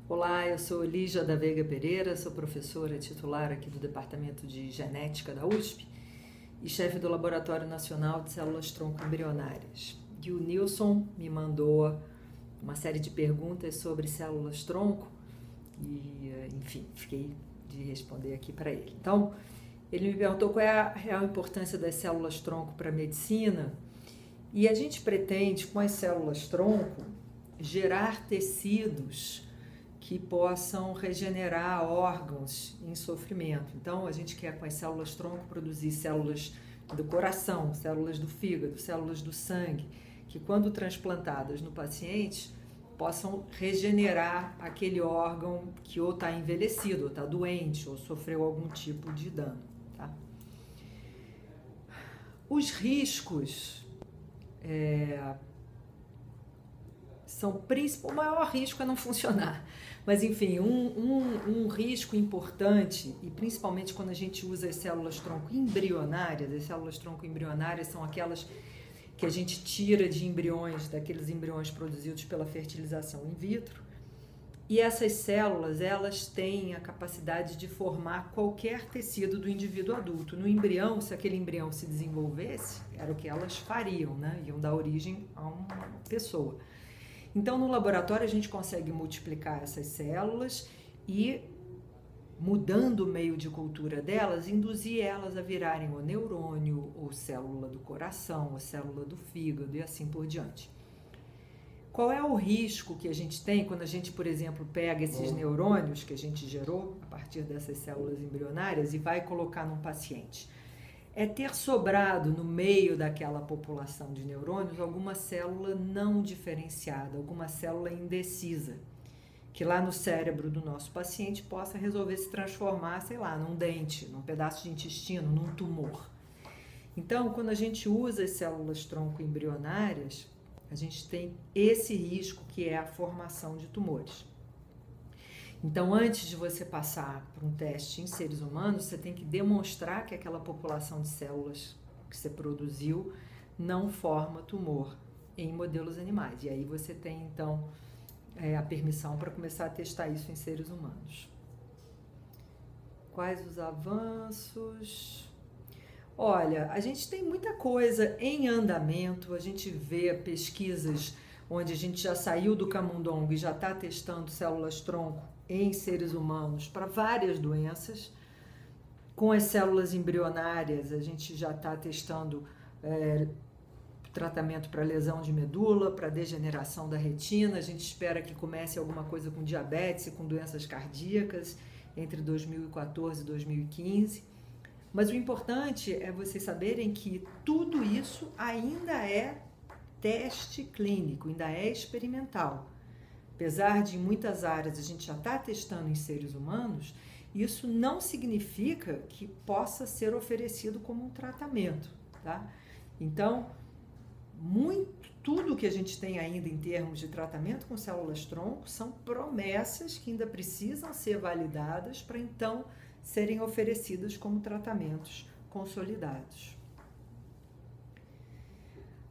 Olá, eu sou Lígia da Veiga Pereira, sou professora titular aqui do Departamento de Genética da USP e chefe do Laboratório Nacional de Células Tronco Embrionárias. E o Nilson me mandou uma série de perguntas sobre células tronco e, enfim, fiquei de responder aqui para ele. Então, ele me perguntou qual é a real importância das células tronco para a medicina e a gente pretende, com as células tronco, gerar tecidos que possam regenerar órgãos em sofrimento. Então, a gente quer, com as células tronco, produzir células do coração, células do fígado, células do sangue, que, quando transplantadas no paciente, possam regenerar aquele órgão que ou está envelhecido, ou está doente, ou sofreu algum tipo de dano. Tá? Os riscos são o maior risco é não funcionar. Mas, enfim, um risco importante, e principalmente quando a gente usa as células tronco embrionárias são aquelas que a gente tira de embriões, daqueles embriões produzidos pela fertilização in vitro, e essas células, elas têm a capacidade de formar qualquer tecido do indivíduo adulto. No embrião, se aquele embrião se desenvolvesse, era o que elas fariam, né? Iam dar origem a uma pessoa. Então, no laboratório, a gente consegue multiplicar essas células e, mudando o meio de cultura delas, induzir elas a virarem ou neurônio, ou célula do coração, ou célula do fígado e assim por diante. Qual é o risco que a gente tem quando a gente, por exemplo, pega esses neurônios que a gente gerou a partir dessas células embrionárias e vai colocar num paciente? É ter sobrado no meio daquela população de neurônios alguma célula não diferenciada, alguma célula indecisa, que lá no cérebro do nosso paciente possa resolver se transformar, sei lá, num dente, num pedaço de intestino, num tumor. Então, quando a gente usa as células tronco embrionárias, a gente tem esse risco que é a formação de tumores. Então, antes de você passar por um teste em seres humanos, você tem que demonstrar que aquela população de células que você produziu não forma tumor em modelos animais. E aí você tem, então, a permissão para começar a testar isso em seres humanos. Quais os avanços? Olha, a gente tem muita coisa em andamento, a gente vê pesquisas onde a gente já saiu do camundongo e já está testando células tronco em seres humanos para várias doenças. Com as células embrionárias, a gente já está testando tratamento para lesão de medula, para degeneração da retina. A gente espera que comece alguma coisa com diabetes e com doenças cardíacas entre 2014 e 2015. Mas o importante é vocês saberem que tudo isso ainda é teste clínico, ainda é experimental. Apesar de em muitas áreas a gente já está testando em seres humanos, isso não significa que possa ser oferecido como um tratamento, tá? Então, tudo que a gente tem ainda em termos de tratamento com células-tronco são promessas que ainda precisam ser validadas para então serem oferecidas como tratamentos consolidados.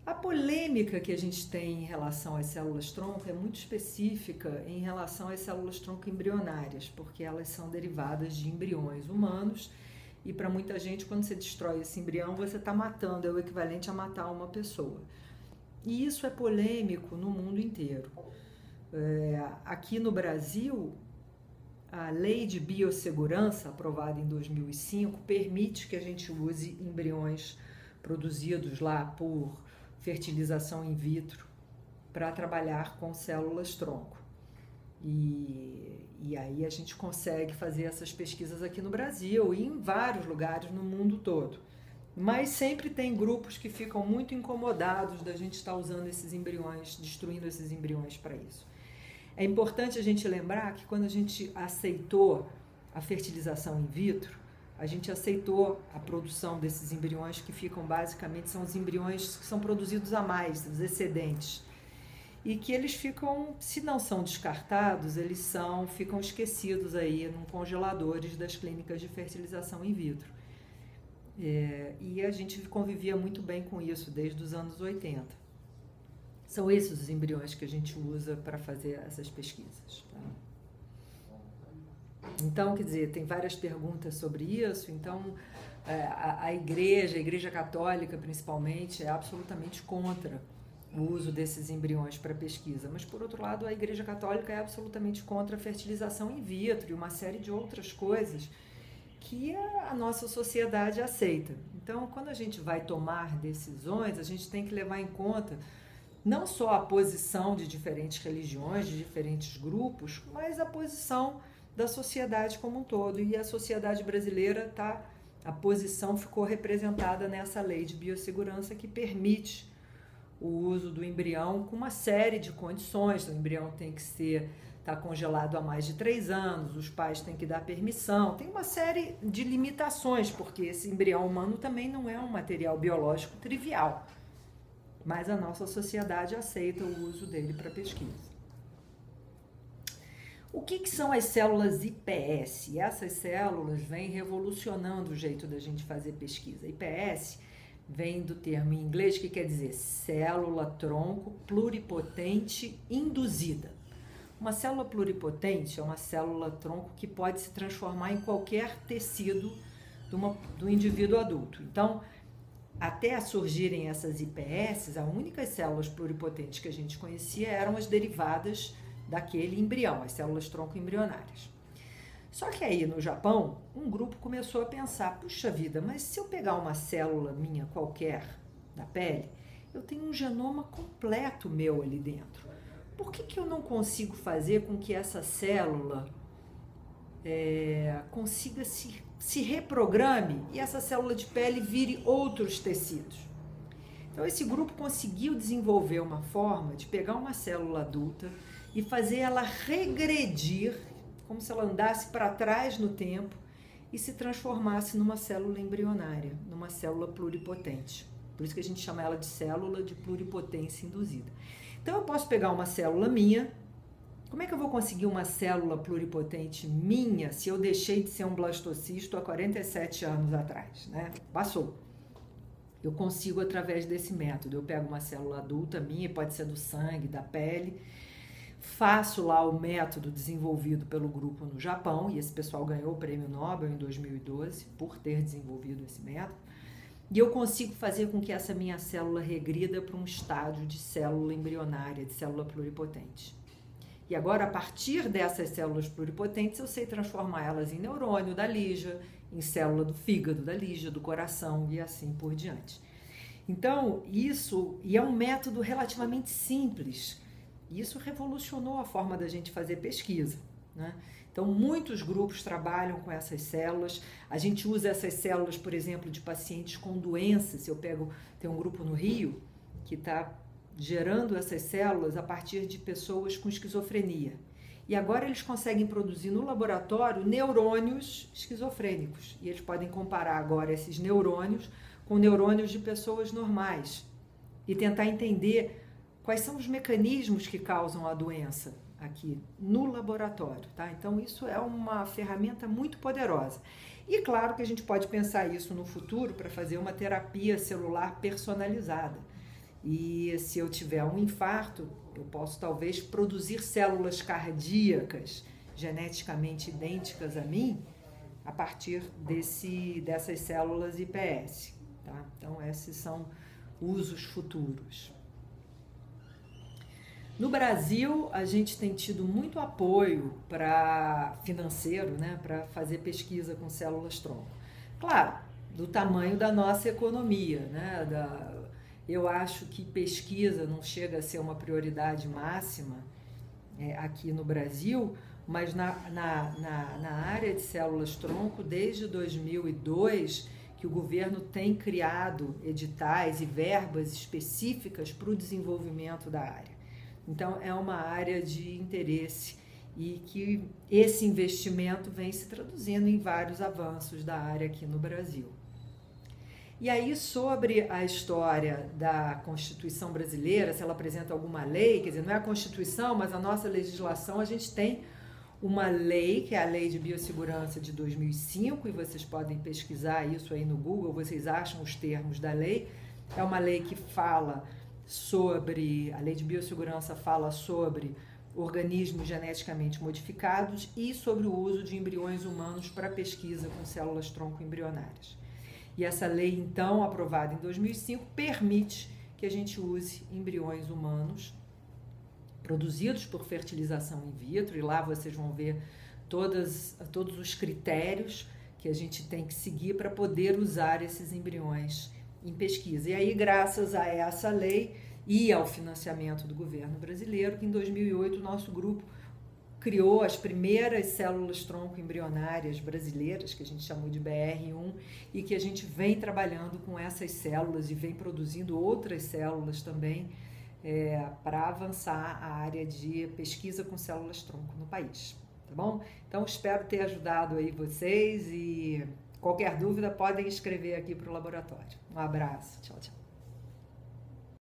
A polêmica que a gente tem em relação às células-tronco é muito específica em relação às células-tronco embrionárias, porque elas são derivadas de embriões humanos e para muita gente, quando você destrói esse embrião, você está matando, é o equivalente a matar uma pessoa. E isso é polêmico no mundo inteiro. Aqui no Brasil, a Lei de Biossegurança, aprovada em 2005, permite que a gente use embriões produzidos lá por fertilização in vitro para trabalhar com células-tronco. E aí a gente consegue fazer essas pesquisas aqui no Brasil e em vários lugares no mundo todo. Mas sempre tem grupos que ficam muito incomodados da gente estar usando esses embriões, destruindo esses embriões para isso. É importante a gente lembrar que quando a gente aceitou a fertilização in vitro, a gente aceitou a produção desses embriões que ficam basicamente, são os embriões que são produzidos a mais, os excedentes. E que eles ficam, se não são descartados, eles ficam esquecidos aí nos congeladores das clínicas de fertilização in vitro. E a gente convivia muito bem com isso desde os anos 80. São esses os embriões que a gente usa para fazer essas pesquisas. Tá? Então, quer dizer, tem várias perguntas sobre isso. Então, a Igreja Católica, principalmente, é absolutamente contra o uso desses embriões para pesquisa. Mas, por outro lado, a Igreja Católica é absolutamente contra a fertilização in vitro e uma série de outras coisas que a nossa sociedade aceita. Então, quando a gente vai tomar decisões, a gente tem que levar em conta não só a posição de diferentes religiões, de diferentes grupos, mas a posição da sociedade como um todo. E a sociedade brasileira a posição ficou representada nessa lei de biossegurança que permite o uso do embrião com uma série de condições. O embrião tem que estar congelado há mais de 3 anos, os pais têm que dar permissão, tem uma série de limitações, porque esse embrião humano também não é um material biológico trivial, mas a nossa sociedade aceita o uso dele para pesquisa. O que são as células IPS? Essas células vêm revolucionando o jeito da gente fazer pesquisa. IPS vem do termo em inglês que quer dizer célula-tronco pluripotente induzida. Uma célula pluripotente é uma célula-tronco que pode se transformar em qualquer tecido do indivíduo adulto. Então, até surgirem essas IPS, as únicas células pluripotentes que a gente conhecia eram as derivadas daquele embrião, as células-tronco embrionárias. Só que aí no Japão, um grupo começou a pensar, puxa vida, mas se eu pegar uma célula minha qualquer da pele, eu tenho um genoma completo meu ali dentro. Por que eu não consigo fazer com que essa célula consiga se reprograme e essa célula de pele vire outros tecidos? Então esse grupo conseguiu desenvolver uma forma de pegar uma célula adulta e fazer ela regredir, como se ela andasse para trás no tempo e se transformasse numa célula embrionária, numa célula pluripotente. Por isso que a gente chama ela de célula de pluripotência induzida. Então eu posso pegar uma célula minha. Como é que eu vou conseguir uma célula pluripotente minha se eu deixei de ser um blastocisto há 47 anos atrás, né? Passou. Eu consigo através desse método. Eu pego uma célula adulta minha, pode ser do sangue, da pele, faço lá o método desenvolvido pelo grupo no Japão, e esse pessoal ganhou o prêmio Nobel em 2012 por ter desenvolvido esse método, e eu consigo fazer com que essa minha célula regrida para um estágio de célula embrionária, de célula pluripotente. E agora, a partir dessas células pluripotentes, eu sei transformar elas em neurônio da lija, em célula do fígado da lija, do coração e assim por diante. Então, e é um método relativamente simples. Isso revolucionou a forma da gente fazer pesquisa, né? Então, muitos grupos trabalham com essas células. A gente usa essas células, por exemplo, de pacientes com doenças. Tem um grupo no Rio que está gerando essas células a partir de pessoas com esquizofrenia. E agora eles conseguem produzir no laboratório neurônios esquizofrênicos. E eles podem comparar agora esses neurônios com neurônios de pessoas normais e tentar entender quais são os mecanismos que causam a doença aqui no laboratório, tá? Então isso é uma ferramenta muito poderosa. E claro que a gente pode pensar isso no futuro para fazer uma terapia celular personalizada. E se eu tiver um infarto, eu posso talvez produzir células cardíacas geneticamente idênticas a mim a partir dessas células IPS, tá? Então esses são usos futuros. No Brasil, a gente tem tido muito apoio financeiro, né, para fazer pesquisa com células-tronco. Claro, do tamanho da nossa economia, né, eu acho que pesquisa não chega a ser uma prioridade máxima aqui no Brasil, mas na área de células-tronco, desde 2002, que o governo tem criado editais e verbas específicas para o desenvolvimento da área. Então, é uma área de interesse e que esse investimento vem se traduzindo em vários avanços da área aqui no Brasil. E aí, sobre a história da Constituição brasileira, se ela apresenta alguma lei, quer dizer, não é a Constituição, mas a nossa legislação, a gente tem uma lei, que é a Lei de Biossegurança de 2005, e vocês podem pesquisar isso aí no Google, vocês acham os termos da lei. É uma lei que fala sobre, a Lei de Biossegurança fala sobre organismos geneticamente modificados e sobre o uso de embriões humanos para pesquisa com células tronco embrionárias. E essa lei, então, aprovada em 2005, permite que a gente use embriões humanos produzidos por fertilização in vitro, e lá vocês vão ver todos os critérios que a gente tem que seguir para poder usar esses embriões em pesquisa. E aí, graças a essa lei e ao financiamento do governo brasileiro, que em 2008 o nosso grupo criou as primeiras células tronco embrionárias brasileiras, que a gente chamou de BR1, e que a gente vem trabalhando com essas células e vem produzindo outras células também para avançar a área de pesquisa com células tronco no país, tá bom? Então, espero ter ajudado aí vocês e qualquer dúvida podem escrever aqui para o laboratório. Um abraço, tchau, tchau.